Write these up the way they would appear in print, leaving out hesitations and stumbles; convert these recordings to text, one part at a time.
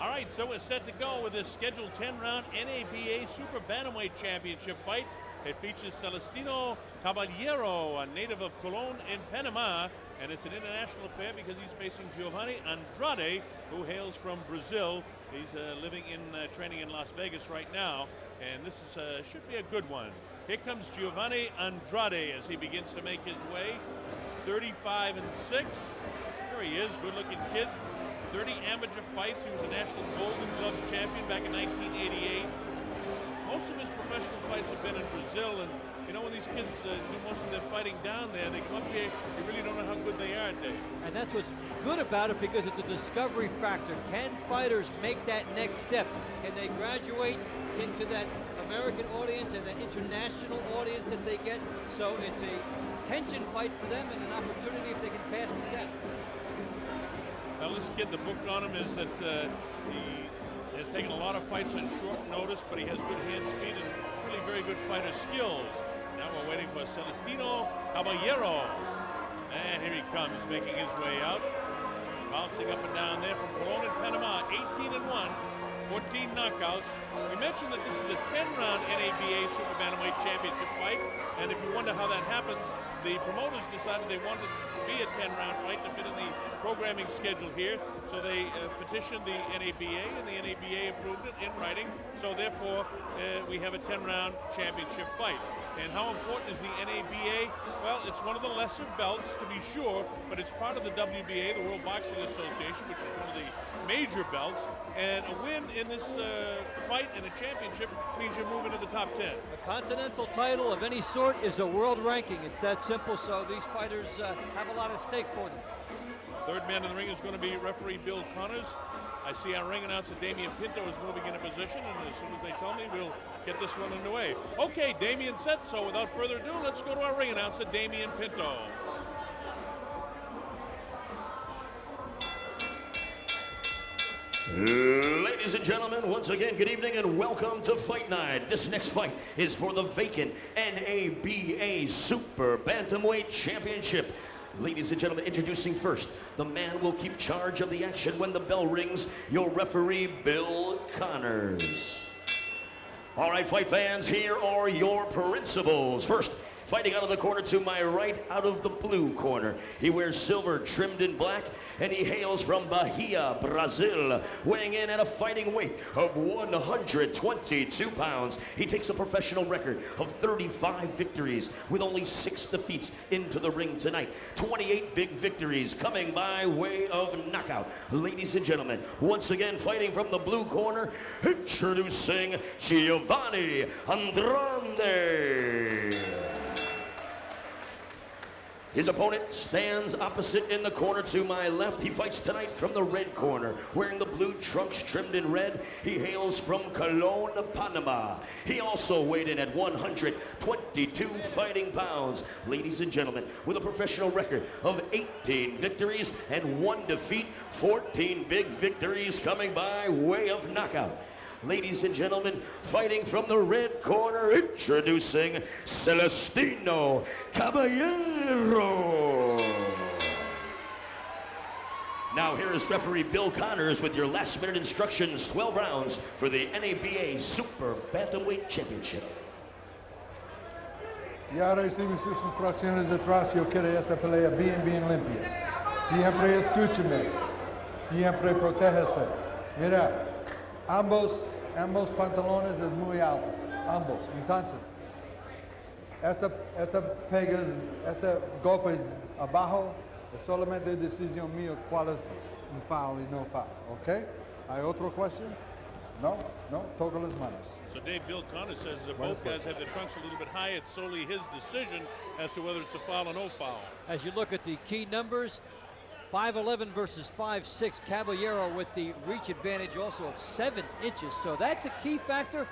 All right, so we're set to go with this scheduled 10-round NABA Super Bantamweight Championship fight. It features Celestino Caballero, a native of Colón in Panama, and it's an international affair because he's facing GIOVANNI Andrade, who hails from Brazil. He's living in training in Las Vegas right now, and this is should be a good one. Here comes GIOVANNI Andrade as he begins to make his way. 35-6. There he is, good-looking kid. 30 amateur fights. He was a national Golden Gloves champion back in 1988. Most of his professional fights have been in Brazil, and you know when these kids do most of their fighting down there, they come up here, you really don't know how good they are, Dave. And that's what's good about it, because it's a discovery factor. Can fighters make that next step? Can they graduate into that American audience and that international audience that they get? So it's a tension fight for them and an opportunity if they can pass the test. Well, this kid, the book on him is that he has taken a lot of fights on short notice, but he has good hand speed and really very good fighter skills. Now we're waiting for Celestino Caballero. And here he comes, making his way out. Bouncing up and down there from Colón in Panama, 18-1, 14 knockouts. We mentioned that this is a 10-round NABA Super Bantamweight Championship fight, and if you wonder how that happens, the promoters decided they wanted to be a 10-round fight to fit in the programming schedule here, so they petitioned the NABA, and the NABA approved it in writing, so therefore we have a 10-round championship fight. And how important is the NABA? Well, it's one of the lesser belts, to be sure, but it's part of the WBA, the World Boxing Association, which is one of the major belts, and a win in this fight in a championship means you're moving to the top 10. A continental title of any sort is a world ranking. It's that simple, so these fighters have a lot at stake for them. Third man in the ring is going to be referee Bill Connors. I see our ring announcer Damian Pinto is moving into position, and as soon as they tell me, we'll get this one underway. Okay, Damian set, so without further ado, let's go to our ring announcer, Damian Pinto. Ladies and gentlemen, once again, good evening and welcome to Fight Night. This next fight is for the vacant NABA Super Bantamweight Championship. Ladies and gentlemen, introducing first, the man will keep charge of the action when the bell rings, your referee, Bill Connors. All right, fight fans, here are your principals. First, fighting out of the corner to my right, out of the blue corner. He wears silver trimmed in black, and he hails from Bahia, Brazil, weighing in at a fighting weight of 122 pounds. He takes a professional record of 35 victories with only 6 defeats into the ring tonight. 28 big victories coming by way of knockout. Ladies and gentlemen, once again fighting from the blue corner, introducing GIOVANNI Andrade. His opponent stands opposite in the corner to my left. He fights tonight from the red corner, wearing the blue trunks trimmed in red. He hails from Colón, Panama. He also weighed in at 122 fighting pounds. Ladies and gentlemen, with a professional record of 18 victories and 1 defeat, 14 big victories coming by way of knockout. Ladies and gentlemen, fighting from the red corner, introducing Celestino Caballero. Now here is referee Bill Connors with your last-minute instructions, 12 rounds for the NABA Super Bantamweight Championship. Ya recibí sus instrucciones detrás. Yo quiero esta pelea bien limpia. Siempre escúcheme. Siempre protégese. Mira, ambos pantalones es muy alto, ambos. Entonces, este golpe abajo es solamente decisión mía cuál es un foul y no foul, ¿ok? ¿Hay otro questions? No, toca las manos. So Dave, Bill Connors says that both guys have their trunks a little bit high. It's solely his decision as to whether it's a foul or no foul. As you look at the key numbers, 5'11" versus 5'6", Caballero with the reach advantage also of 7 inches. So that's a key factor.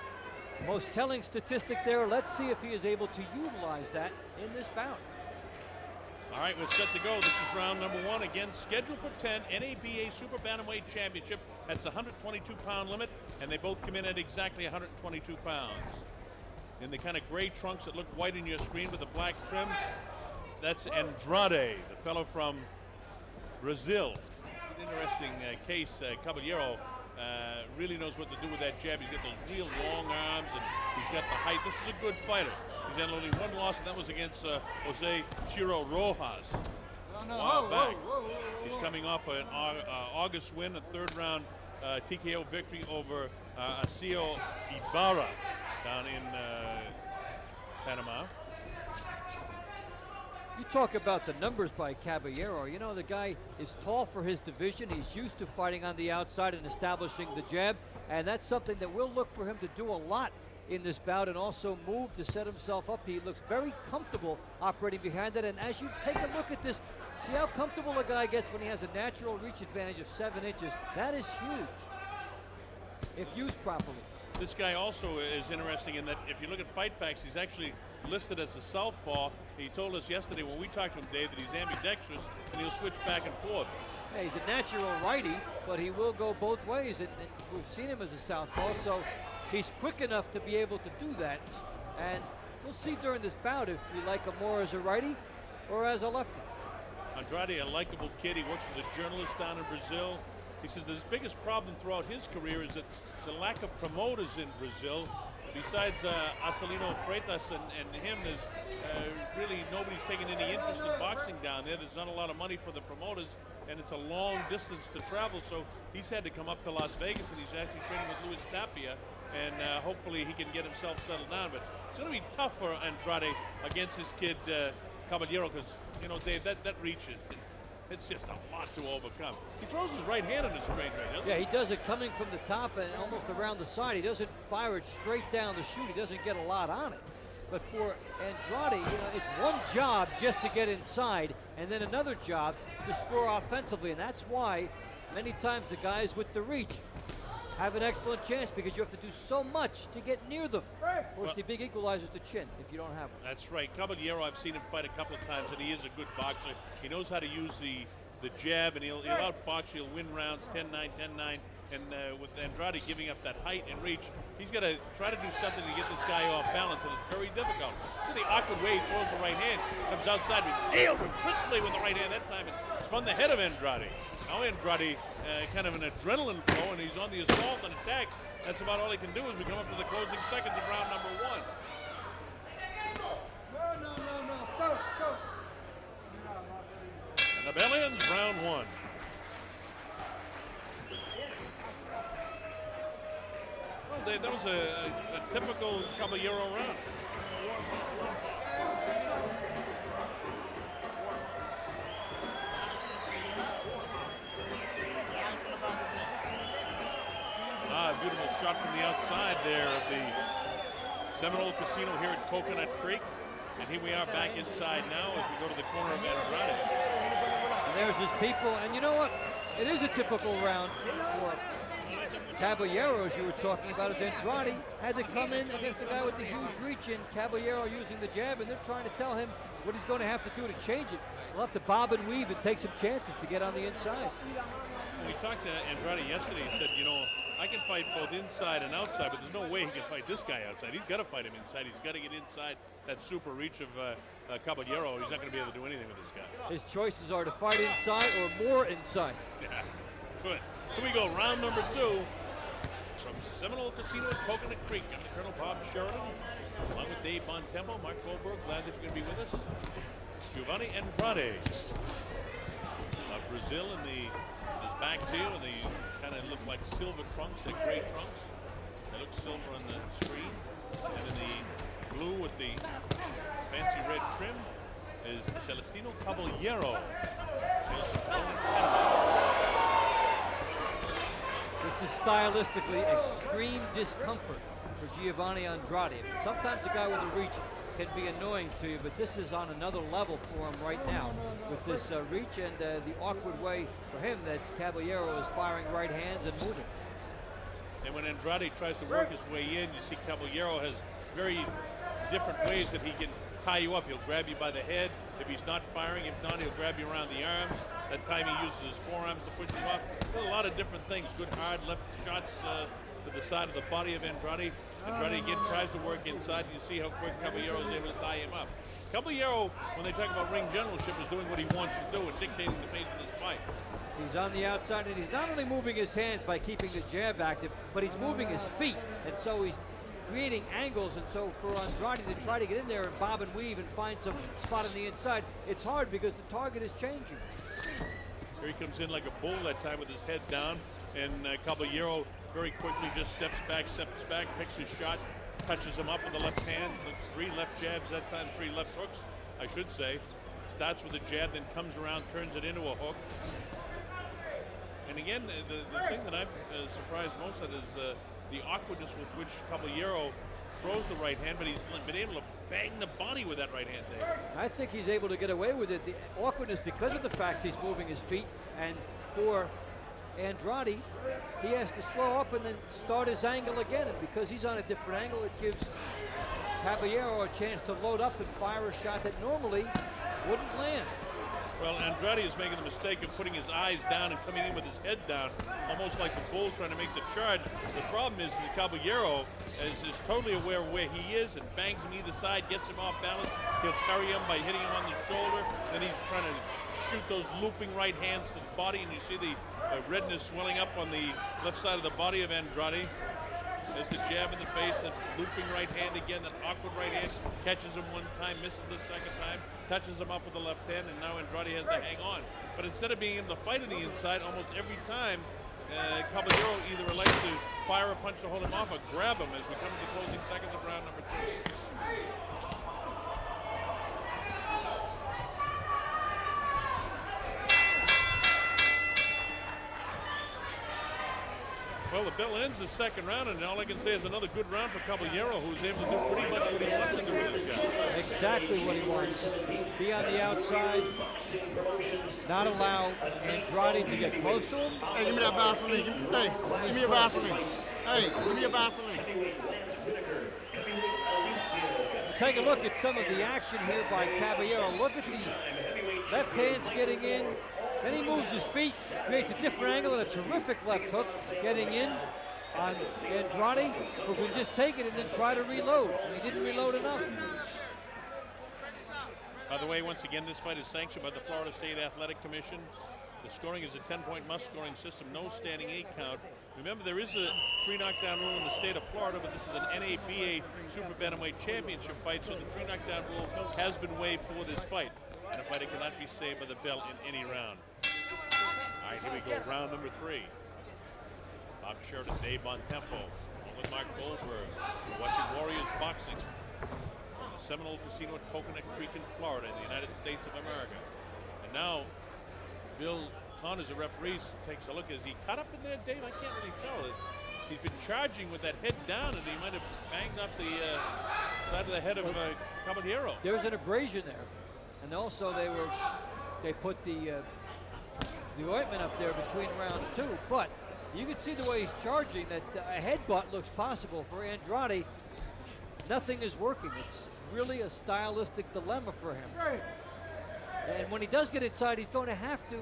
Most telling statistic there. Let's see if he is able to utilize that in this bout. All right, we're set to go. This is round number 1. Again, scheduled for 10, NABA Super Bantamweight Championship. That's a 122-pound limit, and they both come in at exactly 122 pounds. In the kind of gray trunks that look white in your screen with the black trim, that's Andrade, the fellow from Brazil. Interesting case. Caballero really knows what to do with that jab. He's got those real long arms, and he's got the height. This is a good fighter. He's had only one loss, and that was against Jose Chiro Rojas. He's coming off an August win, a third-round TKO victory over Acio Ibarra down in Panama. You talk about the numbers by Caballero. You know, the guy is tall for his division. He's used to fighting on the outside and establishing the jab, and that's something that we'll look for him to do a lot in this bout, and also move to set himself up. He looks very comfortable operating behind it, and as you take a look at this, see how comfortable a guy gets when he has a natural reach advantage of 7 inches. That is huge if used properly. This guy also is interesting in that if you look at Fight Facts, he's actually listed as a southpaw. He told us yesterday when we talked to him, Dave, that he's ambidextrous and he'll switch back and forth. Yeah, he's a natural righty, but he will go both ways, and we've seen him as a southpaw, so he's quick enough to be able to do that. And we'll see during this bout if you like him more as a righty or as a lefty. Andrade, a likable kid. He works as a journalist down in Brazil. He says that his biggest problem throughout his career is that the lack of promoters in Brazil. Besides Celestino and him, there's really nobody's taking any interest in boxing down there. There's not a lot of money for the promoters, and it's a long distance to travel, so he's had to come up to Las Vegas, and he's actually training with Luis Tapia, and hopefully he can get himself settled down. But it's going to be tough for Andrade against his kid Caballero, because, you know, Dave, that reaches. It's just a lot to overcome. He throws his right hand in his straight right, doesn't he? Yeah, he does it coming from the top and almost around the side. He doesn't fire it straight down the chute. He doesn't get a lot on it. But for Andrade, you know, it's one job just to get inside, and then another job to score offensively. And that's why many times the guys with the reach have an excellent chance, because you have to do so much to get near them. Of course, the big equalizer is the chin if you don't have one. That's right. Caballero, I've seen him fight a couple of times, and he is a good boxer. He knows how to use the jab, and he'll outbox. He'll win rounds 10-9, 10-9. And with Andrade giving up that height and reach, he's got to try to do something to get this guy off balance, and it's very difficult. Look at the awkward way he throws the right hand, comes outside, nailed him crisply with the right hand that time, and spun the head of Andrade. Now Andrade, kind of an adrenaline flow, and he's on the assault and attack. That's about all he can do as we come up to the closing seconds of round number 1. No, stop. And the bell ends round 1. Well, Dave, that was a typical Caballero round. Beautiful shot from the outside there of the Seminole Casino here at Coconut Creek. And here we are back inside now as we go to the corner of Andrade. And there's his people, and you know what? It is a typical round for Caballero, as you were talking about, as Andrade had to come in against the guy with the huge reach, and Caballero using the jab, and they're trying to tell him what he's going to have to do to change it. He'll have to bob and weave and take some chances to get on the inside. When we talked to Andrade yesterday, he said, you know, I can fight both inside and outside, but there's no way he can fight this guy outside. He's got to fight him inside. He's got to get inside that super reach of Caballero. He's not going to be able to do anything with this guy. His choices are to fight inside or more inside. Yeah, good. Here we go, round number 2 from Seminole Casino at Coconut Creek. I'm Colonel Bob Sheridan, along with Dave Bontempo, Mark Goldberg. Glad that you're going to be with us. Giovanni Andrade of Brazil in his back too, and they kind of look like silver trunks, like gray trunks. They look silver on the screen. And in the blue with the fancy red trim is Celestino Caballero. This is stylistically extreme discomfort for Giovanni Andrade. Sometimes a guy with a reach can be annoying to you, but this is on another level for him right now with this reach and the awkward way for him that Caballero is firing right hands and moving. And when Andrade tries to work his way in, you see Caballero has very different ways that he can tie you up. He'll grab you by the head if he's not firing. If not, he'll grab you around the arms. That time he uses his forearms to push you off. There's a lot of different things. Good hard left shots to the side of the body of Andrade. Andrade again tries to work inside. You see how quick Caballero is able to tie him up. Caballero, when they talk about ring generalship, is doing what he wants to do and dictating the pace of this fight. He's on the outside, and he's not only moving his hands by keeping the jab active, but he's moving his feet, and so he's creating angles. And so for Andrade to try to get in there and bob and weave and find some spot on the inside, it's hard because the target is changing. Here he comes in like a bull that time with his head down, and Caballero very quickly just steps back, picks his shot, touches him up with the left hand. It's 3 left jabs that time, 3 left hooks, I should say. Starts with a jab, then comes around, turns it into a hook. And again, the thing that I'm surprised most at is the awkwardness with which Caballero throws the right hand, but he's been able to bang the body with that right hand there. I think he's able to get away with it. The awkwardness because of the fact he's moving his feet, and for Andrade, he has to slow up and then start his angle again, and because he's on a different angle, it gives Caballero a chance to load up and fire a shot that normally wouldn't land. Well, Andrade is making the mistake of putting his eyes down and coming in with his head down, almost like the bull trying to make the charge. The problem is that Caballero is totally aware of where he is and bangs him either side, gets him off balance. He'll carry him by hitting him on the shoulder. Then he's trying to shoot those looping right hands to the body, and you see the redness swelling up on the left side of the body of Andrade. There's the jab in the face, that looping right hand again, that awkward right hand, catches him one time, misses the second time, touches him up with the left hand, and now Andrade has to hang on. But instead of being able to fight on the inside, almost every time, Caballero either elects to fire a punch to hold him off or grab him as we come to the closing seconds of round number 2. Well, the bell ends the second round, and all I can say is another good round for Caballero, who's able to do pretty much what he wants to do with this guy. Exactly what he wants. Be on the outside, not allow Andrade to get close to him. Hey, give me that Vaseline. Hey, give me a Vaseline. Hey, give me a Vaseline. Take a look at some of the action here by Caballero. Look at the left hands getting in. Then he moves his feet, creates a different angle and a terrific left hook getting in on Andrade, who can just take it and then try to reload. And he didn't reload enough. By the way, once again, this fight is sanctioned by the Florida State Athletic Commission. The scoring is a 10-point must-scoring system, no standing 8 count. Remember, there is a 3 knockdown rule in the state of Florida, but this is an NABA Super Bantamweight Championship fight, so the 3 knockdown rule has been waived for this fight. And a fighter cannot be saved by the bell in any round. All right, here we go, round number 3. Bob Sheridan, Dave Bontempo, along with Mark Goldberg. We're watching Warriors Boxing from the Seminole Casino at Coconut Creek in Florida in the United States of America. And now, Bill Connors, a referee, takes a look. Is he cut up in there, Dave? I can't really tell. He's been charging with that head down, and he might have banged up the side of the head of Caballero. There's an abrasion there. And also they put the ointment up there between rounds 2. But you can see the way he's charging that a headbutt looks possible for Andrade. Nothing is working. It's really a stylistic dilemma for him. Right. And when he does get inside, he's going to have to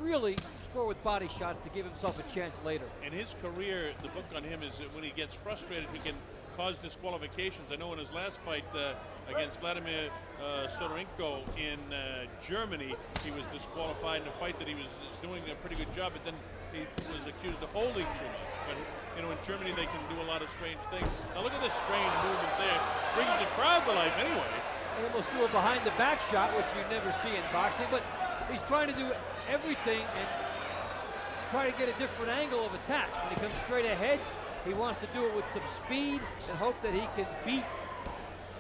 really score with body shots to give himself a chance later. In his career, the book on him is that when he gets frustrated, he can cause disqualifications. I know in his last fight against Vladimir Sodorenko in Germany, he was disqualified in a fight that he was doing a pretty good job, but then he was accused of holding too much. But you know, in Germany they can do a lot of strange things. Now look at this strange movement there. Brings the crowd to life anyway. He almost threw a behind the back shot, which you never see in boxing, but he's trying to do everything and try to get a different angle of attack. When he comes straight ahead, he wants to do it with some speed and hope that he can beat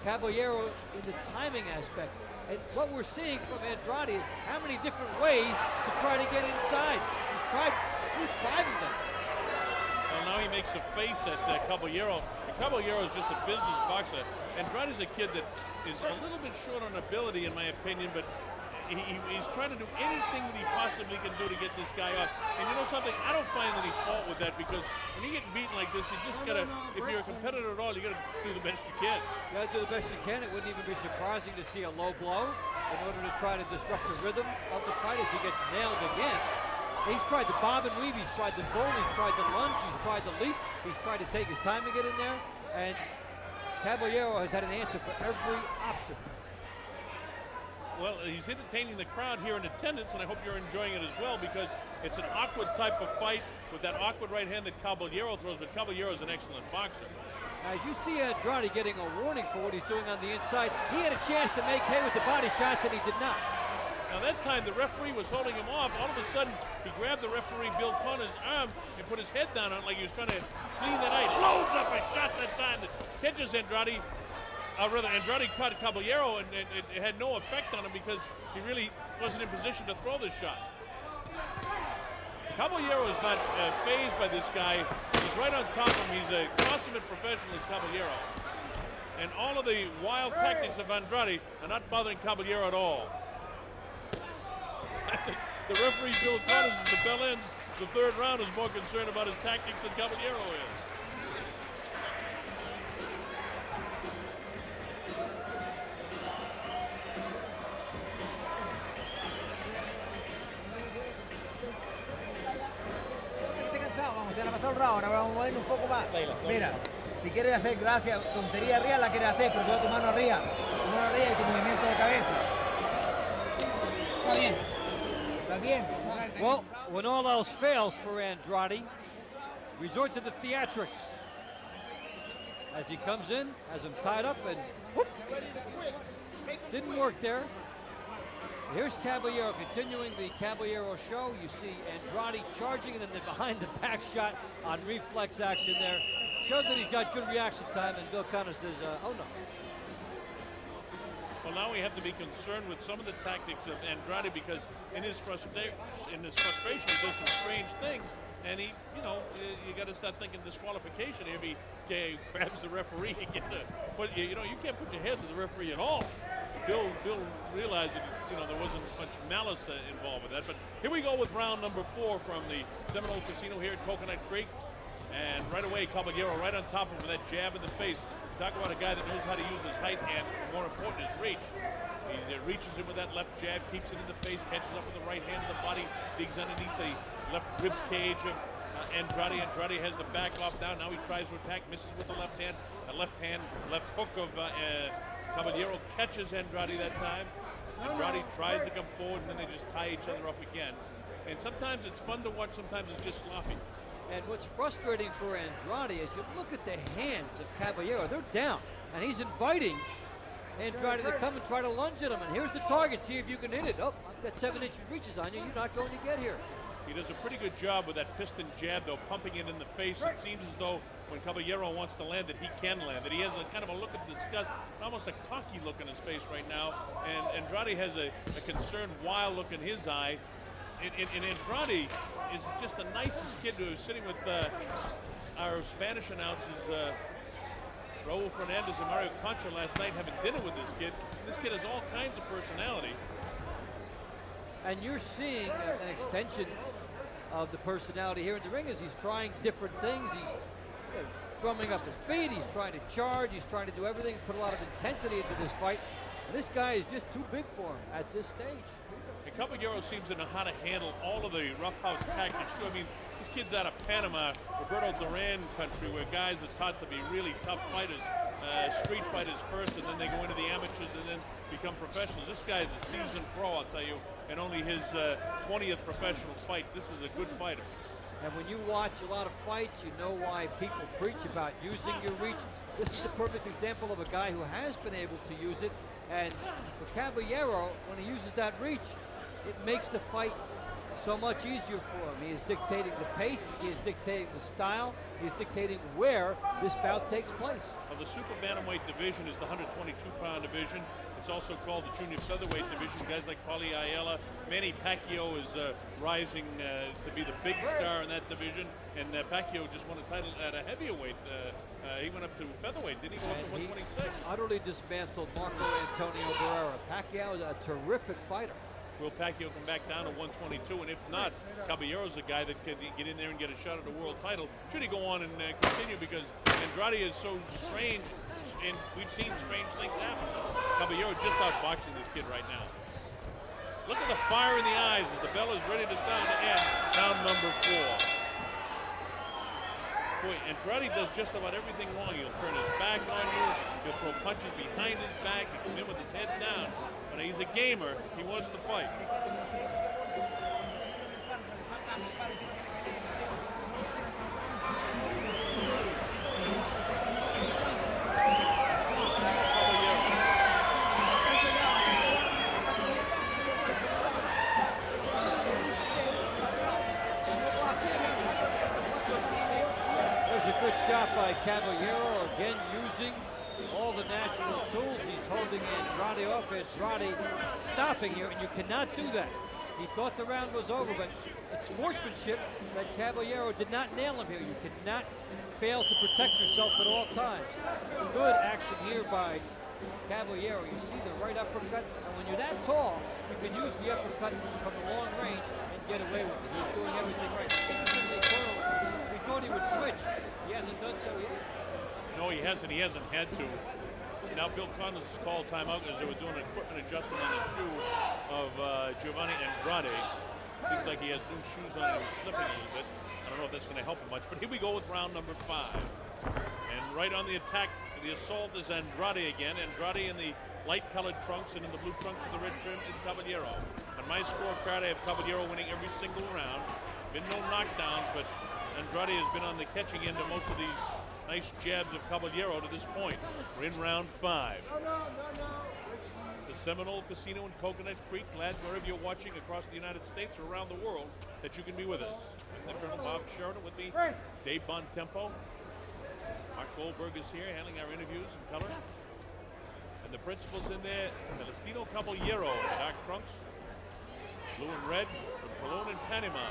Caballero in the timing aspect. And what we're seeing from Andrade is how many different ways to try to get inside. He's tried at least 5 of them. Well, now he makes a face at Caballero. And Caballero is just a business boxer. Andrade is a kid that is a little bit short on ability, in my opinion, but he's trying to do anything that he possibly can do to get this guy off. And you know something? I don't find any fault with that, because when you get beaten like this, you just gotta, if you're a competitor at all, you gotta do the best you can. You gotta do the best you can. It wouldn't even be surprising to see a low blow in order to try to disrupt the rhythm of the fight as he gets nailed again. He's tried to bob and weave, he's tried the bull, he's tried the lunge, he's tried the leap, he's tried to take his time to get in there, and Caballero has had an answer for every option. Well, he's entertaining the crowd here in attendance, and I hope you're enjoying it as well, because It's an awkward type of fight with that awkward right hand that Caballero throws, but Caballero is an excellent boxer. As you see Andrade getting a warning for what he's doing on the inside, he had a chance to make hay with the body shots, and he did not. Now that time the referee was holding him off. All of a sudden he grabbed the referee Bill Connor's arm and put his head down on it like he was trying to clean the night. Loads up a shot that time that catches Andrade. Andrade caught Caballero, and it had no effect on him because he really wasn't in position to throw the shot. Caballero is not fazed by this guy. He's right on top of him. He's a consummate professional, is Caballero. And all of the wild tactics of Andrade are not bothering Caballero at all. I think the referee, Bill Connors, as the bell ends the third round, is more concerned about his tactics than Caballero is. Vamos, ya la pasó el round, ahora vamos a mover un poco más. Mira, si quieres hacer gracia, tontería arriba, la quieres hacer, pero tu mano arriba y tu movimiento de cabeza. Está bien. Está bien. Well, when all else fails for Andrade, resort to the theatrics. As he comes in, has him tied up, and whoop, didn't work there. Here's Caballero continuing the Caballero show. You see Andrade charging, and then the behind the back shot on reflex action there. Showed that he's got good reaction time, and Bill Connors says, oh no. Well, now we have to be concerned with some of the tactics of Andrade because in his frustration, he does some strange things. And he, you got to start thinking disqualification if he grabs the referee. But you can't put your head to the referee at all. Bill realized that there wasn't much malice involved with that. But here we go with round number 4 from the Seminole Casino here at Coconut Creek. And right away, Caballero right on top of him with that jab in the face. Talk about a guy that knows how to use his height and, more important, his reach. He reaches in with that left jab, keeps it in the face, catches up with the right hand of the body, digs underneath the left rib cage of Andrade. Andrade has the back off down. Now he tries to attack, misses with the left hand. The left hook of Caballero catches Andrade that time. Andrade tries to come forward, and then they just tie each other up again. And sometimes it's fun to watch, sometimes it's just sloppy. And what's frustrating for Andrade is you look at the hands of Caballero. They're down, and he's inviting Andrade to come and try to lunge at him. And here's the target. See if you can hit it. Oh, I've got 7 inches reaches on you. You're not going to get here. He does a pretty good job with that piston jab, though, pumping it in the face. It seems as though when Caballero wants to land it, he can land it. He has a kind of a look of disgust, almost a cocky look in his face right now. And Andrade has a concerned, wild look in his eye. And Andrade is just the nicest kid who was sitting with our Spanish announcers, Raul Fernandez and Mario Concha last night, having dinner with this kid. This kid has all kinds of personality. And you're seeing an extension of the personality here in the ring as he's trying different things. He's drumming up his feet, he's trying to charge, he's trying to do everything, put a lot of intensity into this fight. And this guy is just too big for him at this stage. And Caballero seems to know how to handle all of the roughhouse tactics too. I mean, these kids out of Panama, Roberto Duran country, where guys are taught to be really tough fighters, street fighters first, and then they go into the amateurs and then become professionals. This guy is a seasoned pro, I'll tell you, and only his 20th professional fight. This is a good fighter. And when you watch a lot of fights, you know why people preach about using your reach. This is a perfect example of a guy who has been able to use it. And for Caballero, when he uses that reach, it makes the fight so much easier for him. He is dictating the pace, he is dictating the style, he is dictating where this bout takes place. Well, the super bantamweight division is the 122-pound division. It's also called the junior featherweight division. Guys like Paulie Ayala, Manny Pacquiao is rising to be the big star in that division. And Pacquiao just won a title at a heavyweight. He went up to featherweight, didn't he? Go up to 126. Utterly dismantled Marco Antonio Barrera. Pacquiao is a terrific fighter. Will Pacquiao come back down to 122? And if not, Caballero's a guy that can get in there and get a shot at the world title. Should he go on and continue, because Andrade is so strange, and we've seen strange things happen. Caballero just outboxing this kid right now. Look at the fire in the eyes as the bell is ready to sound to end round number 4. Boy, Andrade does just about everything wrong. He'll turn his back on you. He'll throw punches behind his back. He'll come in with his head down. But he's a gamer. He wants to fight. Good shot by Caballero, again using all the natural tools. He's holding Andrade off. Andrade stopping here, and you cannot do that. He thought the round was over, but it's sportsmanship that Caballero did not nail him here. You cannot fail to protect yourself at all times. Good action here by Caballero. You see the right uppercut, and when you're that tall, you can use the uppercut from the long range and get away with it. He's doing everything right. We thought he would switch. He hasn't done so yet. No, he hasn't. He hasn't had to. Now Bill Connors has called timeout because they were doing an equipment adjustment on the shoe of Giovanni Andrade. Seems like he has new shoes on and he's slipping a little bit. I don't know if that's going to help him much, but here we go with round number 5. And right on the attack, the assault is Andrade again. Andrade in the light-colored trunks, and in the blue trunks with the red trim is Caballero. On my scorecard, I have Caballero winning every single round. Been no knockdowns, but Andrade has been on the catching end of most of these nice jabs of Caballero to this point. We're in round 5. The Seminole Casino in Coconut Creek. Glad wherever you're watching across the United States or around the world that you can be with us. I'm the Colonel Bob Sheridan with me, Dave Bontempo. Mark Goldberg is here handling our interviews in color. And the principal's in there, Celestino Caballero, dark trunks, blue and red from Cologne and Panama.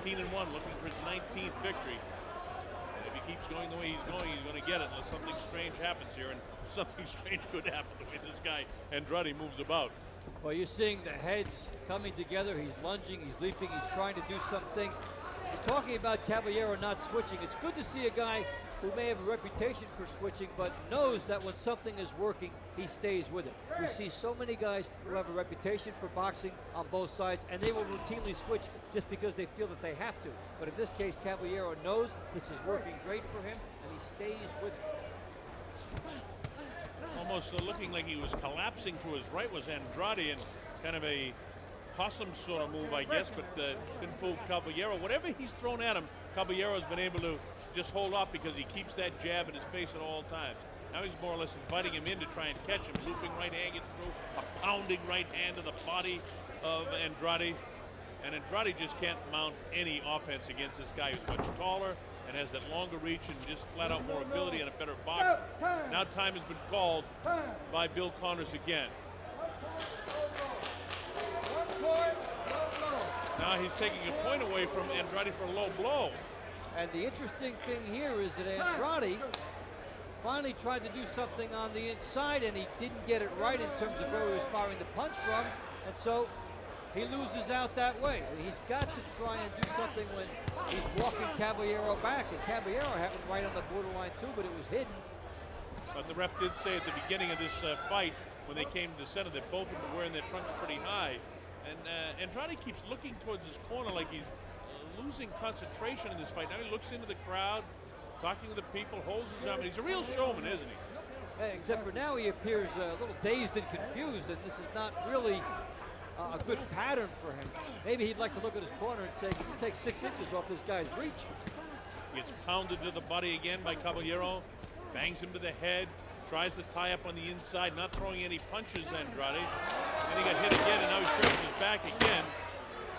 18-1, looking for his 19th victory. And if he keeps going the way he's going to get it unless something strange happens here, and something strange could happen the way this guy Andrade moves about. Well, you're seeing the heads coming together. He's lunging, he's leaping, he's trying to do some things. You're talking about Caballero not switching. It's good to see a guy who may have a reputation for switching, but knows that when something is working, he stays with it. We see so many guys who have a reputation for boxing on both sides, and they will routinely switch just because they feel that they have to. But in this case, Caballero knows this is working great for him, and he stays with it. Almost looking like he was collapsing to his right was Andrade, and kind of a possum sort of move, I guess, but couldn't fool Caballero. Whatever he's thrown at him, Caballero's been able to just hold off because he keeps that jab in his face at all times. Now he's more or less inviting him in to try and catch him. Looping right hand gets through, a pounding right hand to the body of Andrade. And Andrade just can't mount any offense against this guy who's much taller and has that longer reach and just flat out more ability and a better box. Now time has been called by Bill Connors again. Now he's taking a point away from Andrade for a low blow. And the interesting thing here is that Andrade finally tried to do something on the inside, and he didn't get it right in terms of where he was firing the punch from, and so he loses out that way. And he's got to try and do something when he's walking Caballero back, and Caballero happened right on the borderline too, but it was hidden. But the ref did say at the beginning of this fight, when they came to the center, that both of them were wearing their trunks pretty high. And Andrade keeps looking towards his corner like he's losing concentration in this fight. Now he looks into the crowd, talking to the people, holds his arm. He's a real showman, isn't he? Except for now he appears a little dazed and confused, and this is not really a good pattern for him. Maybe he'd like to look at his corner and say, "Can you take 6 inches off this guy's reach?" He gets pounded to the body again by Caballero, bangs him to the head, tries to tie up on the inside, not throwing any punches, Andrade. And he got hit again, and now he turns his back again.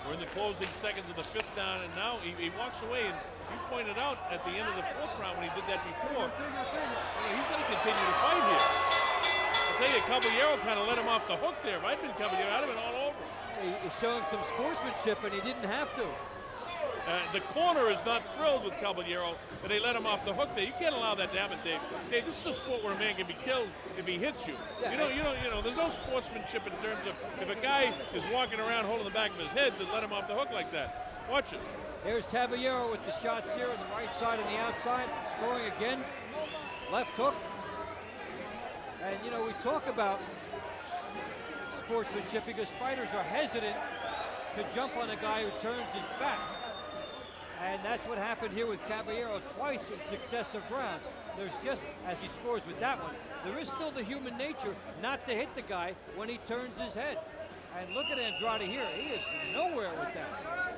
We're in the closing seconds of the 5th down, and now he walks away, and you pointed out at the end of the 4th round when he did that before, he's going to continue to fight here. I'll tell you, Caballero kind of let him off the hook there. If I'd been Caballero, I'd have been all over him. He's showing some sportsmanship, and he didn't have to. The corner is not thrilled with Caballero that they let him off the hook there. You can't allow that to happen, Dave. Dave, this is a sport where a man can be killed if he hits you. Yeah. You know, there's no sportsmanship in terms of if a guy is walking around holding the back of his head to let him off the hook like that. Watch it. There's Caballero with the shots here on the right side and the outside, scoring again. Left hook. And you know, we talk about sportsmanship because fighters are hesitant to jump on a guy who turns his back. And that's what happened here with Caballero twice in successive rounds. There's just, as he scores with that one, there is still the human nature not to hit the guy when he turns his head. And look at Andrade here. He is nowhere with that.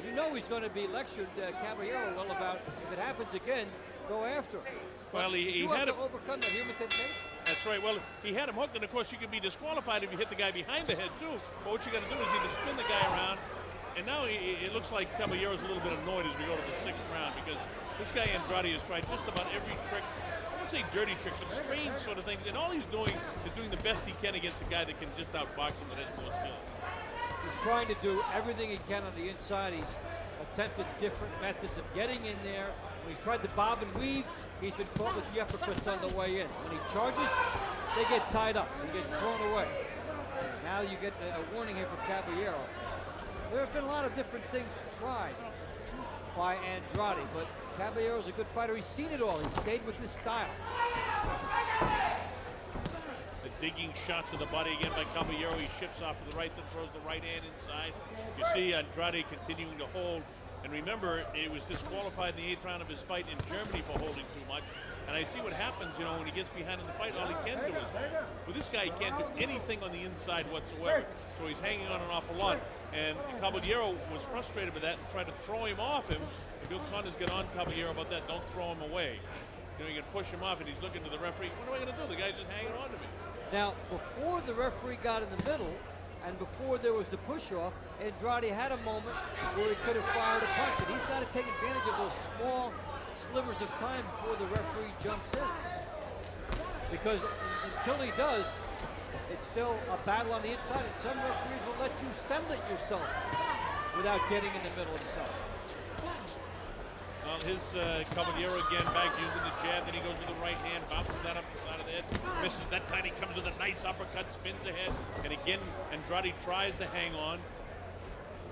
You know he's going to be lectured, Caballero, well about, if it happens again, go after him. Well, he you had have to overcome the human temptation. That's right. Well, he had him hooked, and of course you can be disqualified if you hit the guy behind the head too. But what you got to do is either spin the guy around, and now it looks like Caballero's a little bit annoyed as we go to the 6th round because this guy Andrade has tried just about every trick. I won't say dirty trick, but strange sort of things. And all he's doing is doing the best he can against a guy that can just outbox him that has more skill. He's trying to do everything he can on the inside. He's attempted different methods of getting in there. When he's tried to bob and weave, he's been caught with the uppercuts on the way in. When he charges, they get tied up. He gets thrown away. Now you get a warning here for Caballero. There have been a lot of different things tried by Andrade, but Caballero's a good fighter. He's seen it all. He stayed with his style. The digging shot to the body again by Caballero. He shifts off to the right, then throws the right hand inside. You see Andrade continuing to hold. And remember, it was disqualified in the 8th round of his fight in Germany for holding too much. And I see what happens, you know, when he gets behind in the fight, all he can do is hold. With this guy, he can't do anything on the inside whatsoever. So he's hanging on an awful lot. And Caballero was frustrated with that and tried to throw him off him. And Bill Connors got on Caballero about that. Don't throw him away. You know, you can push him off, and he's looking to the referee. What am I going to do? The guy's just hanging on to me. Now, before the referee got in the middle, and before there was the push-off, Andrade had a moment where he could have fired a punch. And he's got to take advantage of those small slivers of time before the referee jumps in. Because until he does, it's still a battle on the inside, and some referees will let you settle it yourself without getting in the middle himself. Well, his Caballero again back using the jab, then he goes with the right hand, bounces that up the side of the head, misses that time. He comes with a nice uppercut, spins ahead, and again Andrade tries to hang on.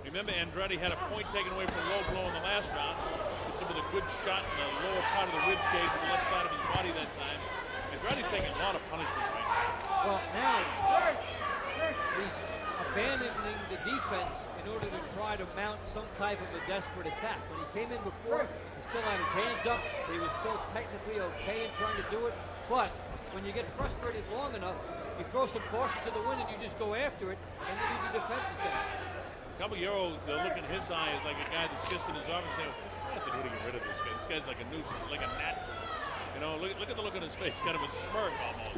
Remember, Andrade had a point taken away from low blow in the last round. Hits him with a good shot in the lower part of the rib cage to the left side of his body that time. Andrade's taking a lot of punishment right now. Well, now he's abandoning the defense in order to try to mount some type of a desperate attack. When he came in before, he still had his hands up. He was still technically okay in trying to do it. But when you get frustrated long enough, you throw some caution to the wind and you just go after it, and you leave your defenses down. Caballero, the look in his eye is like a guy that's just in his office saying, I have to do to get rid of this guy. This guy's like a nuisance, like a gnat. You know, look at the look on his face, kind of a smirk almost.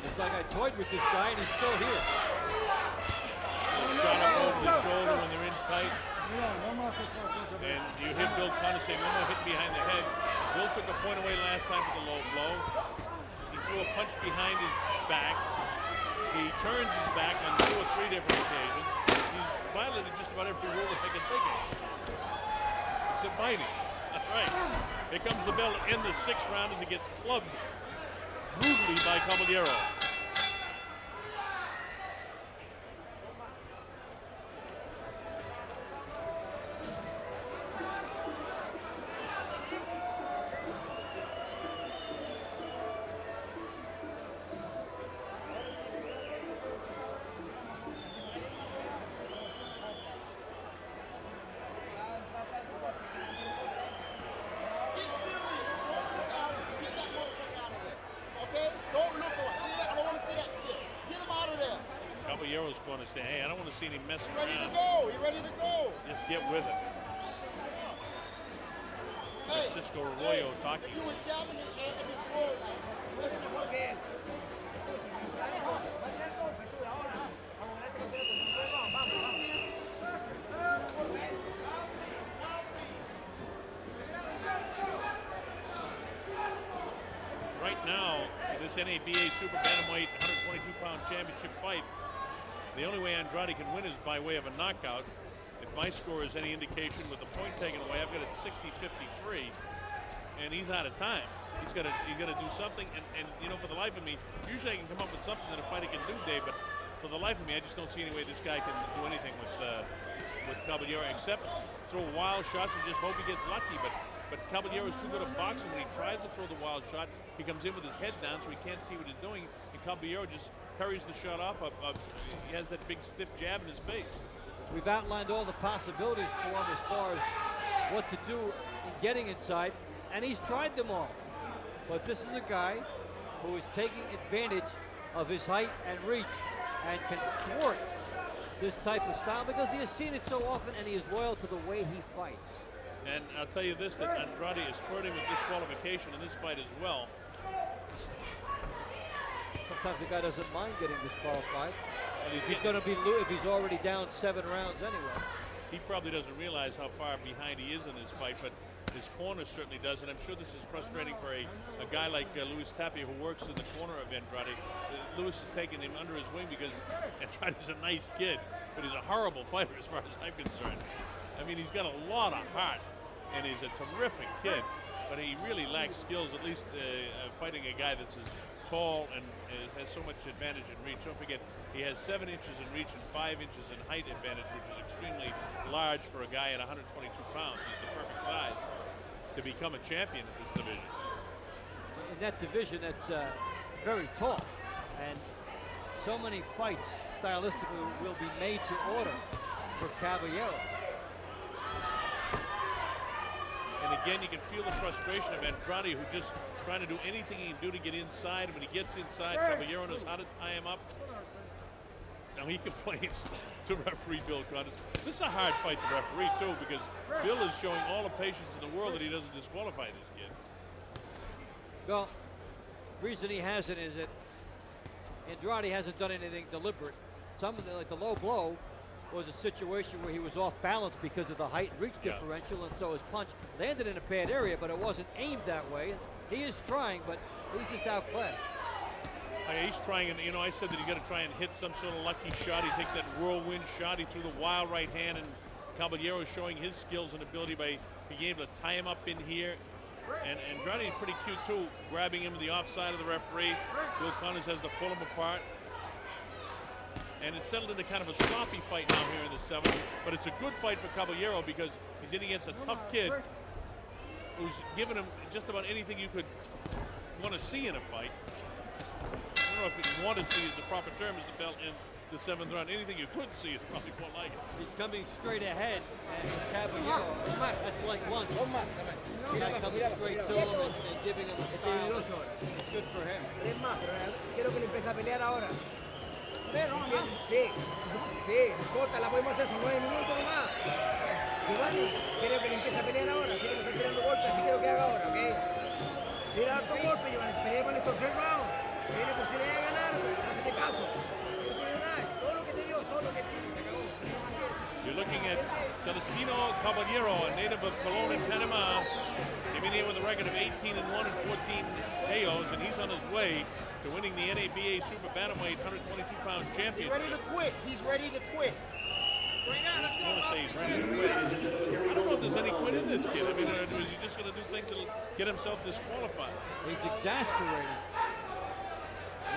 It's like I toyed with this guy and he's still here. Shot up over the shoulder when they're in tight. And you hit Bill Connors saying, one more hit behind the head. Bill took a point away last time with a low blow. He threw a punch behind his back. He turns his back on 2 or 3 different occasions. He's violated just about every rule that I can think of. Except biting. That's right. Here comes the bell in the 6th round as he gets clubbed brutally by Caballero. Caballero's going to say, hey, I don't want to see any mess around. Ready to go. You're ready to go. Just get with it. Hey, Francisco Arroyo talking. If you was jabbing his hand, it'd be slow now. Listen to what game. Right now, this NABA Super Bantamweight 122-pound championship fight, the only way Andrade can win is by way of a knockout. If my score is any indication with the point taken away, I've got it 60-53, and he's out of time. He's got to do something, and you know, for the life of me, usually I can come up with something that a fighter can do, Dave, but for the life of me, I just don't see any way this guy can do anything with Caballero except throw wild shots and just hope he gets lucky. But Caballero is too good at boxing. When he tries to throw the wild shot, he comes in with his head down so he can't see what he's doing, and Caballero just parries the shot off. He has that big stiff jab in his face. We've outlined all the possibilities for him as far as what to do in getting inside, and he's tried them all. But this is a guy who is taking advantage of his height and reach and can thwart this type of style because he has seen it so often and he is loyal to the way he fights. And I'll tell you this, that Andrade is flirting with disqualification in this fight as well. Sometimes the guy doesn't mind getting disqualified. And if he's going to be, if he's already down 7 rounds anyway. he probably doesn't realize how far behind he is in this fight, but his corner certainly does, and I'm sure this is frustrating for a guy like Luis Tapia, who works in the corner of Andrade. Luis has taken him under his wing because Andrade's a nice kid, but he's a horrible fighter as far as I'm concerned. I mean, he's got a lot of heart, and he's a terrific kid, but he really lacks skills, at least fighting a guy that's as tall and has so much advantage in reach. Don't forget, he has 7 inches in reach and 5 inches in height advantage, which is extremely large for a guy at 122 pounds. He's the perfect size to become a champion in this division. In that division, that's very tall, and so many fights stylistically will be made to order for Caballero. And again, you can feel the frustration of Andrade, who just trying to do anything he can do to get inside. And when he gets inside, Caballero knows how to tie him up. Now he complains to referee Bill Condon. This is a hard fight to referee too, because Bill is showing all the patience in the world that he doesn't disqualify this kid. Well, reason he hasn't is that Andrade hasn't done anything deliberate. Some of the, like the low blow, was a situation where he was off balance because of the height and reach differential, and so his punch landed in a bad area, but it wasn't aimed that way. He is trying, but he's just outclassed. He's trying, and I said that he's got to try and hit some sort of lucky shot. He take that whirlwind shot. He threw the wild right hand, and Caballero showing his skills and ability by being able to tie him up in here. And Andrade is pretty cute too, grabbing him to the offside of the referee. Bill Connors has to pull him apart. And it's settled into kind of a sloppy fight now here in the 7th. But it's a good fight for Caballero because he's in against a tough kid who's given him just about anything you could want to see in a fight. I don't know if want to see is the proper term as the belt in the 7th round. Anything you could see is probably more like it. He's coming straight ahead, and Caballero, that's like lunch. He's not coming straight to him and giving him a style. It's good for him. Quiero que le empiece a pelear ahora. Sí, sí, no importa, la podemos hacer, son 9 minutos nomás. Giovanni, quiero que le empiece a pelear ahora, así que me está tirando golpes, así quiero que haga ahora, ¿ok? Tira harto golpe, Giovanni, pelea con estos 3 rounds. Tiene posibilidad de ganar, no hazte caso. No tiene nada, todo lo que te dio, todo lo que tiene, se acabó. You're looking at Celestino Caballero, a native of Cologne in Panama. Came in here with a record of 18-1 and 14 KOs, and he's on his way to winning the NABA Super Bantamweight 122-pound championship. He's ready to quit. He's ready to quit. Bring out, let's go. I want to say he's ready to quit. I don't know if there's any quit in this kid. I mean, is he just going to do things that'll get himself disqualified? He's exasperated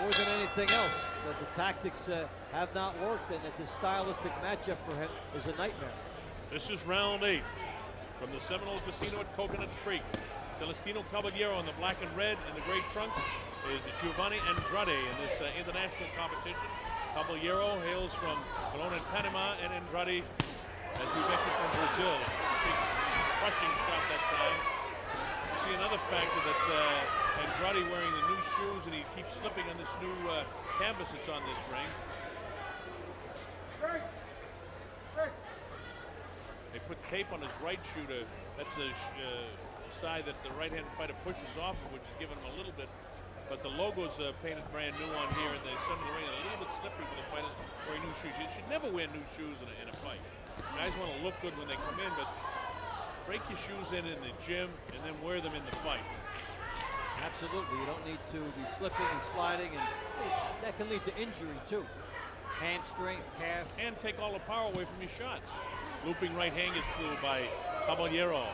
more than anything else. That the tactics have not worked, and that the stylistic matchup for him is a nightmare. This is round 8 from the Seminole Casino at Coconut Creek. Celestino Caballero in the black and red, and the gray trunks is Giovanni Andrade in this international competition. Caballero hails from Cologne and Panama, and Andrade, as we mentioned, from Brazil. Big crushing shot that time. You see another factor that Andrade wearing the new shoes, and he keeps slipping on this new canvas that's on this ring. They put tape on his right shoe to, that's the side that the right-handed fighter pushes off of, which is giving him a little bit. But the logo's painted brand new on here, and the center of the ring is a little bit slippery for the fighters wearing new shoes. You should never wear new shoes in a fight. Guys want to look good when they come in, but break your shoes in the gym and then wear them in the fight. Absolutely, you don't need to be slipping and sliding, and that can lead to injury too. Hamstring, calf. And take all the power away from your shots. Looping right hand is through by Caballero.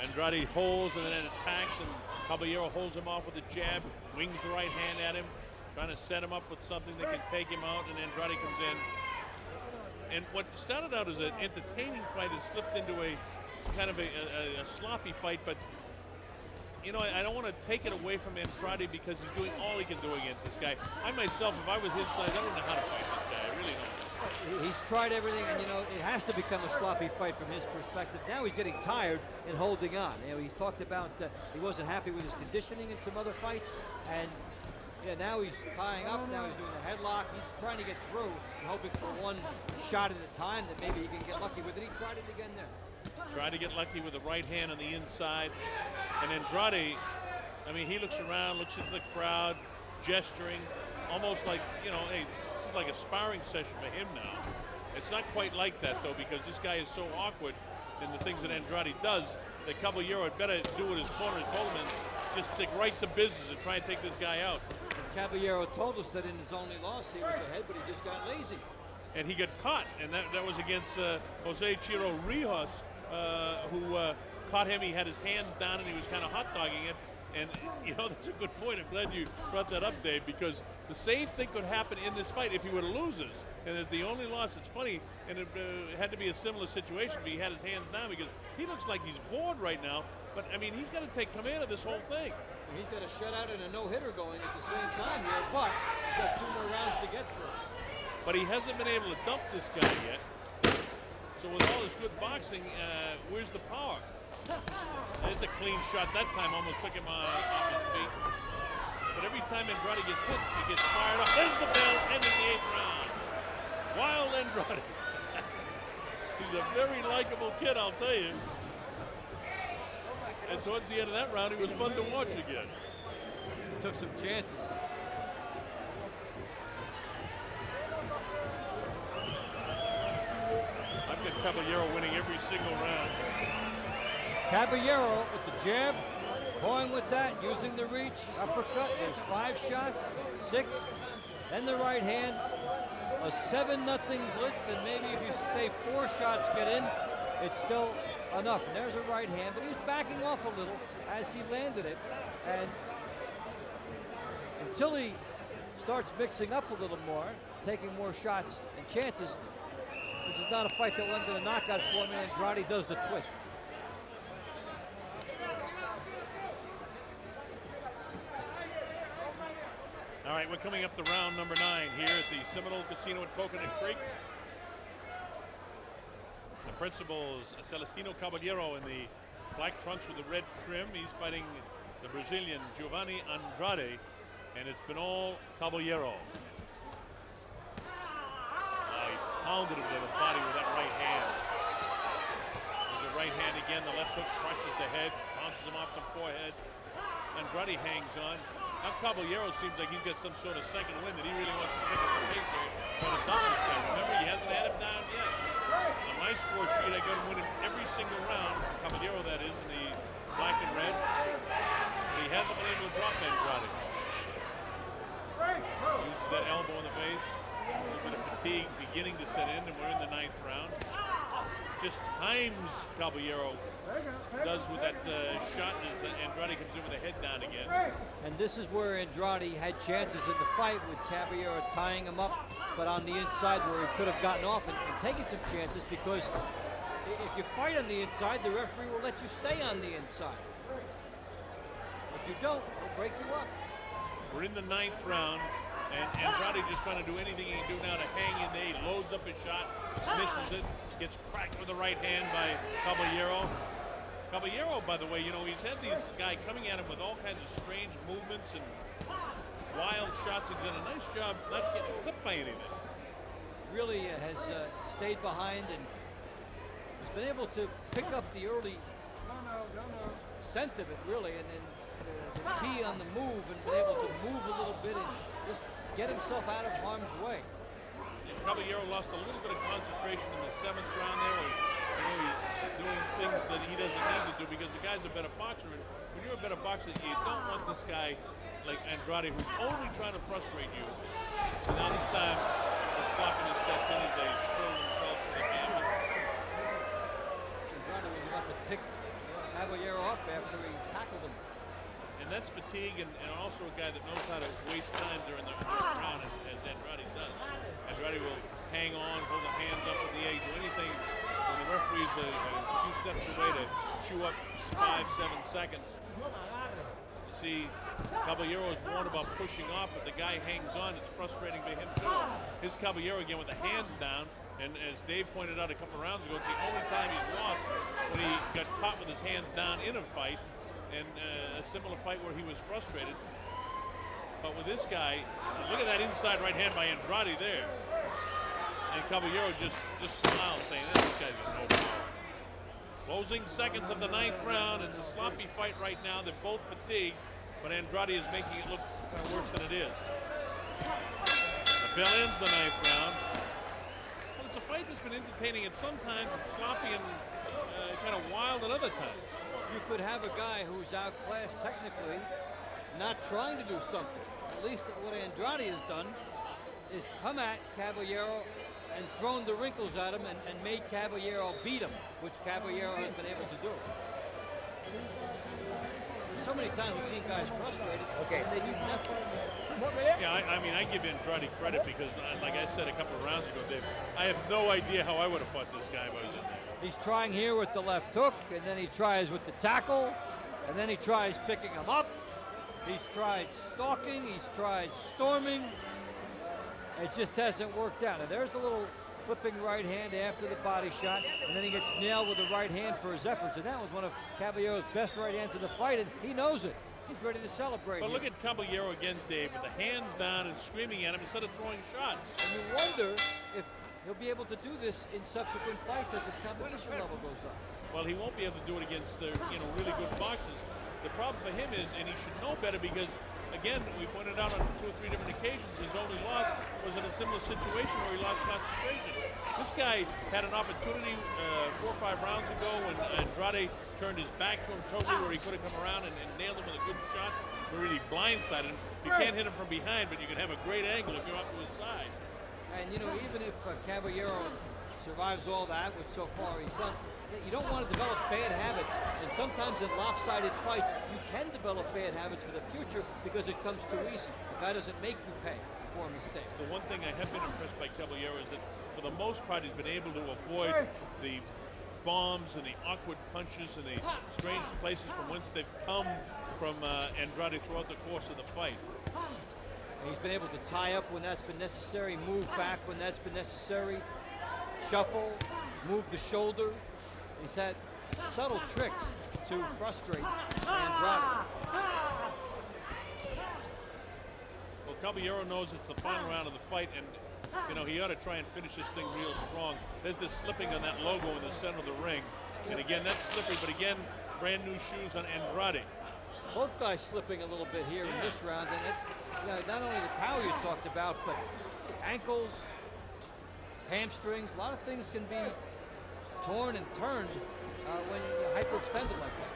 Andrade holds and then attacks, and Caballero holds him off with a jab, wings the right hand at him, trying to set him up with something that can take him out, and Andrade comes in. And what started out as an entertaining fight has slipped into a kind of a sloppy fight, but I don't want to take it away from Andrade because he's doing all he can do against this guy. I myself, if I was his size, I wouldn't know how to fight this guy. I really don't. He's tried everything, and it has to become a sloppy fight from his perspective. Now he's getting tired and holding on. He's talked about he wasn't happy with his conditioning in some other fights, and now he's tying up. Now he's doing a headlock. He's trying to get through and hoping for one shot at a time that maybe he can get lucky with it. He tried it again there. Tried to get lucky with the right hand on the inside, and Andrade, I mean, he looks around, looks at the crowd, gesturing, almost like, hey, this is like a sparring session for him now, It's not quite like that, though, because this guy is so awkward in the things that Andrade does that Caballero had better do what his corner told him and just stick right to business and try and take this guy out. And Caballero told us that in his only loss he was ahead, but he just got lazy. And he got caught, and that was against Jose Chiro Rijas, who caught him. He had his hands down and he was kind of hot-dogging it. And, you know, that's a good point. I'm glad you brought that up, Dave, because the same thing could happen in this fight if he were to lose this. And if the only loss, it's funny, and it had to be a similar situation, but he had his hands down because he looks like he's bored right now. But, I mean, he's got to take command of this whole thing. He's got a shutout and a no-hitter going at the same time here, but he's got 2 more rounds to get through. But he hasn't been able to dump this guy yet. So with all his good boxing, where's the power? There's a clean shot. That time almost took him off his feet. But every time Andrade gets hit, he gets fired up. There's the bell, ending the 8th round. Wild Andrade. He's a very likable kid, I'll tell you. And towards the end of that round, he was fun to watch again. Took some chances. I've got Caballero winning every single round. Caballero with the jab, going with that, using the reach, uppercut. There's 5 shots, 6, then the right hand, a 7-0 blitz, and maybe if you say 4 shots get in, it's still enough. And there's a right hand, but he was backing off a little as he landed it. And until he starts mixing up a little more, taking more shots and chances, this is not a fight that will end in a knockout for him, and Andrade does the twist. All right, we're coming up to round number 9 here at the Seminole Casino at Coconut Creek. The principal is Celestino Caballero in the black trunks with the red trim. He's fighting the Brazilian Giovanni Andrade, and it's been all Caballero. He pounded him to the body with that right hand. There's a right hand again. The left hook crushes the head, bounces him off the forehead. Andrade hangs on. Now Caballero seems like he's got some sort of second wind that he really wants to pick up the pace here. Trying to dump this guy. Remember, he hasn't had him down yet. On my score sheet, I got him winning every single round. Caballero, that is, in the black and red. But he hasn't been able to drop Andrade. Uses that elbow in the face. A little bit of fatigue beginning to set in, and we're in the 9th round. Just times Caballero does with that shot as Andrade comes in with the head down again. And this is where Andrade had chances in the fight with Caballero tying him up, but on the inside where he could have gotten off and taken some chances, because if you fight on the inside, the referee will let you stay on the inside. If you don't, he'll break you up. We're in the 9th round, and Andrade just trying to do anything he can do now to hang in there. He loads up his shot, misses it, gets cracked with the right hand by Caballero. Caballero, by the way, you know, he's had these guys coming at him with all kinds of strange movements and wild shots. He's done a nice job not getting clipped by anything. Really has stayed behind and has been able to pick up the early scent of it, really, and then the key on the move, and been able to move a little bit and just get himself out of harm's way. Caballero lost a little bit of concentration in the 7th round there. He's doing things that he doesn't need to do because the guy's a better boxer. And when you're a better boxer, you don't want this guy like Andrade who's only trying to frustrate you. And now this time, the sloppiness sets in as they spill themselves to the canvas. Andrade was about to pick Caballero up after he tackled him. And that's fatigue and also a guy that knows how to waste time during the round, as Andrade does. Andrade will hang on, hold the hands up in the air, do anything when the referee's a few steps away to chew up 5-7 seconds. You see, Caballero is warned about pushing off, but the guy hangs on. It's frustrating to him too. Here's Caballero again with the hands down, and as Dave pointed out a couple rounds ago, it's the only time he's lost when he got caught with his hands down in a fight, and a similar fight where he was frustrated. But with this guy, look at that inside right hand by Andrade there. And Caballero just smiles, saying, this guy's got no power. Closing seconds of the 9th round. It's a sloppy fight right now. They're both fatigued, but Andrade is making it look kind of worse than it is. The bell ends the 9th round. Well, it's a fight that's been entertaining, and sometimes it's sloppy and kind of wild at other times. You could have a guy who's outclassed technically, not trying to do something. At least what Andrade has done is come at Caballero and thrown the wrinkles at him and made Caballero beat him, which Caballero has been able to do. So many times we've seen guys frustrated and they do nothing. Yeah, I mean, I give Andrade credit because, like I said a couple of rounds ago, Dave, I have no idea how I would have fought this guy if I was in there. He's trying here with the left hook, and then he tries with the tackle, and then he tries picking him up. He's tried stalking, he's tried storming. It just hasn't worked out. And there's a little flipping right hand after the body shot, and then he gets nailed with the right hand for his efforts. And that was one of Caballero's best right hands of the fight, and he knows it. He's ready to celebrate. But here. look at Caballero again, Dave, with the hands down and screaming at him instead of throwing shots. And you wonder if he'll be able to do this in subsequent fights as his competition level goes up. Well, he won't be able to do it against the really good boxers. The problem for him is, and he should know better because, again, we pointed out on 2 or 3 different occasions, his only loss was in a similar situation where he lost concentration. This guy had an opportunity 4 or 5 rounds ago when Andrade turned his back to him totally, where he could have come around and nailed him with a good shot, but really blindsided him. You can't hit him from behind, but you can have a great angle if you're up to his side. And even if Caballero survives all that, which so far he's done, you don't want to develop bad habits. And sometimes in lopsided fights, you can develop bad habits for the future because it comes too easy. The guy doesn't make you pay for a mistake. The one thing I have been impressed by Caballero is that for the most part he's been able to avoid the bombs and the awkward punches and the strange places from whence they've come from Andrade throughout the course of the fight. He's been able to tie up when that's been necessary, move back when that's been necessary, shuffle, move the shoulder. He's had subtle tricks to frustrate Andrade. Well, Caballero knows it's the final round of the fight, and he ought to try and finish this thing real strong. There's this slipping on that logo in the center of the ring, and again, that's slippery, but again, brand new shoes on Andrade. Both guys slipping a little bit here in this round, and not only the power you talked about, but ankles, hamstrings, a lot of things can be torn and turned when you're hyperextended like that.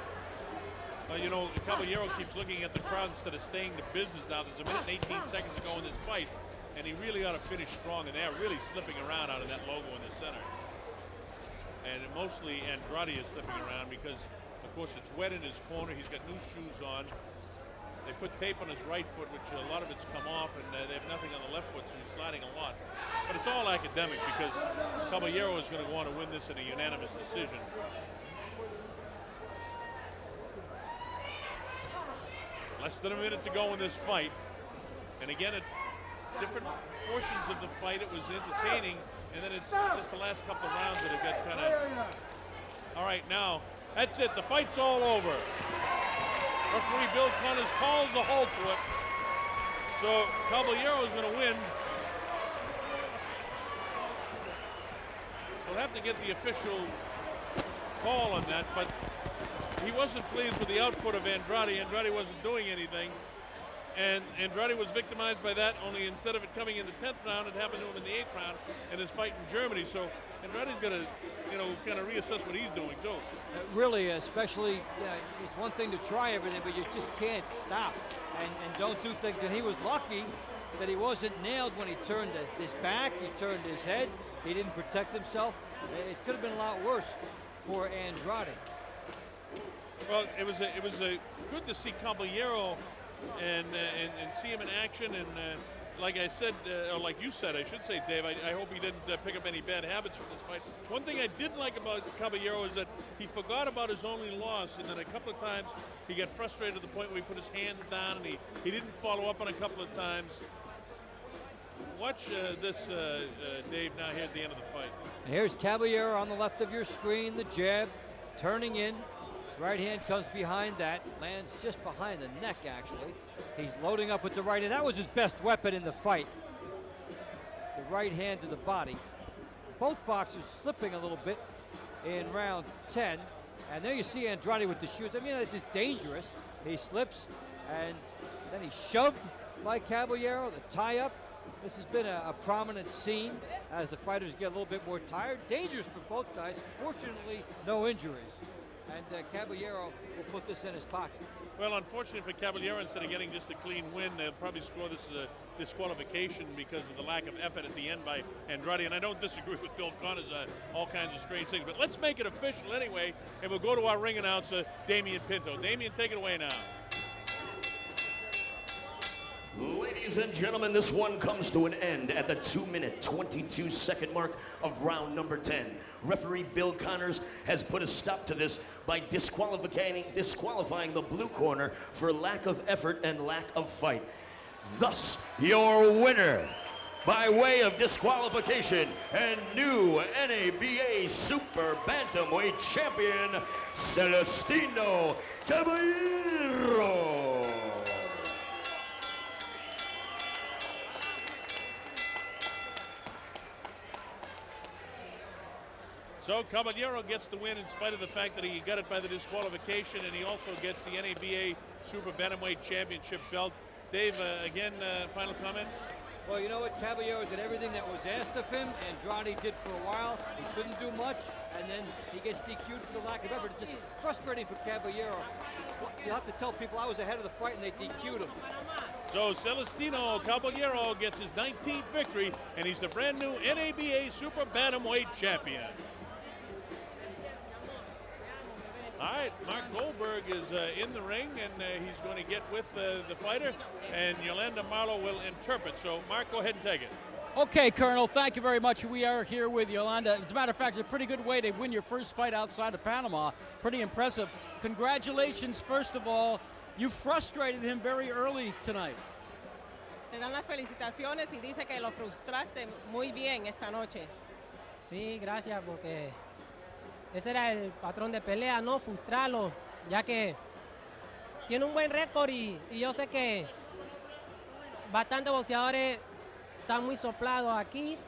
Well, Caballero keeps looking at the crowd instead of staying to business now. There's a minute and 18 seconds to go in this fight, and he really ought to finish strong, and they're really slipping around out of that logo in the center. And mostly Andrade is slipping around because, of course, it's wet in his corner. He's got new shoes on. They put tape on his right foot, which a lot of it's come off, and they have nothing on the left foot, so he's sliding a lot. But it's all academic because Caballero is going to want to win this in a unanimous decision. Less than a minute to go in this fight. And again, at different portions of the fight, it was entertaining, and then it's just the last couple of rounds that have got kind of... All right, now, that's it. The fight's all over. Referee Bill Connors calls the halt to it. So Caballero is going to win. We'll have to get the official call on that, but he wasn't pleased with the output of Andrade. Andrade wasn't doing anything. And Andrade was victimized by that, only instead of it coming in the 10th round, it happened to him in the 8th round in his fight in Germany. So Andrade's got to, kind of reassess what he's doing, too. Really, especially, it's one thing to try everything, but you just can't stop and don't do things. And he was lucky that he wasn't nailed when he turned his back, he turned his head, he didn't protect himself. It could have been a lot worse for Andrade. Well, it was good to see Caballero and see him in action, and like I said, or like you said, I should say, Dave, I hope he didn't pick up any bad habits from this fight. One thing I did like about Caballero is that he forgot about his only loss, and then a couple of times he got frustrated to the point where he put his hands down, and he didn't follow up on a couple of times. Watch this, Dave, now here at the end of the fight. Here's Caballero on the left of your screen, the jab, turning in. Right hand comes behind that, lands just behind the neck, actually. He's loading up with the right hand. That was his best weapon in the fight. The right hand to the body. Both boxers slipping a little bit in round 10. And there you see Andrade with the shoes. I mean, it's just dangerous. He slips, and then he's shoved by Caballero, the tie-up. This has been a prominent scene as the fighters get a little bit more tired. Dangerous for both guys. Fortunately, no injuries. And Caballero will put this in his pocket. Well, unfortunately for Caballero, instead of getting just a clean win, they'll probably score this as a disqualification because of the lack of effort at the end by Andrade. And I don't disagree with Bill Connors on all kinds of strange things. But let's make it official anyway, and we'll go to our ring announcer, Damian Pinto. Damian, take it away now. Ladies and gentlemen, this one comes to an end at the 2-minute, 22-second mark of round number 10. Referee Bill Connors has put a stop to this by disqualifying the blue corner for lack of effort and lack of fight. Thus, your winner, by way of disqualification and new NABA Super Bantamweight Champion, Celestino Caballero. So Caballero gets the win in spite of the fact that he got it by the disqualification, and he also gets the NABA Super Bantamweight Championship belt. Dave, again, final comment? Well, you know what? Caballero did everything that was asked of him. Andrade did for a while. He couldn't do much, and then he gets DQ'd for the lack of effort. It's just frustrating for Caballero. You'll have to tell people I was ahead of the fight, and they DQ'd him. So Celestino Caballero gets his 19th victory, and he's the brand new NABA Super Bantamweight Champion. All right, Mark Goldberg is in the ring, and he's going to get with the fighter, and Yolanda Marlowe will interpret. So, Mark, go ahead and take it. Okay, Colonel, thank you very much. We are here with Yolanda. As a matter of fact, it's a pretty good way to win your first fight outside of Panama. Pretty impressive. Congratulations, first of all. You frustrated him very early tonight. Te dan las felicitaciones y dice que lo frustraste muy bien esta noche. Sí, gracias, porque ese era el patrón de pelea, no frustrarlo, ya que tiene un buen récord y yo sé que bastantes boxeadores están muy soplados aquí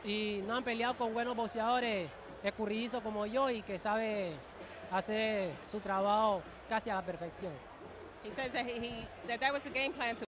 y no han peleado con buenos boxeadores escurridizos como yo y que sabe hacer su trabajo casi a la perfección. He says that that was a game plan to